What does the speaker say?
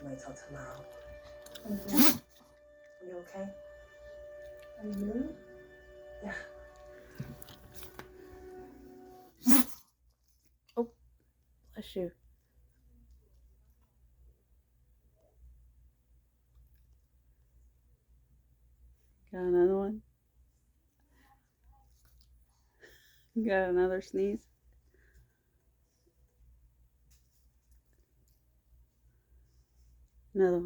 wait till tomorrow. Okay. You okay? Are you? Yeah. Oh, bless you. Got another one? Got another sneeze? Another one.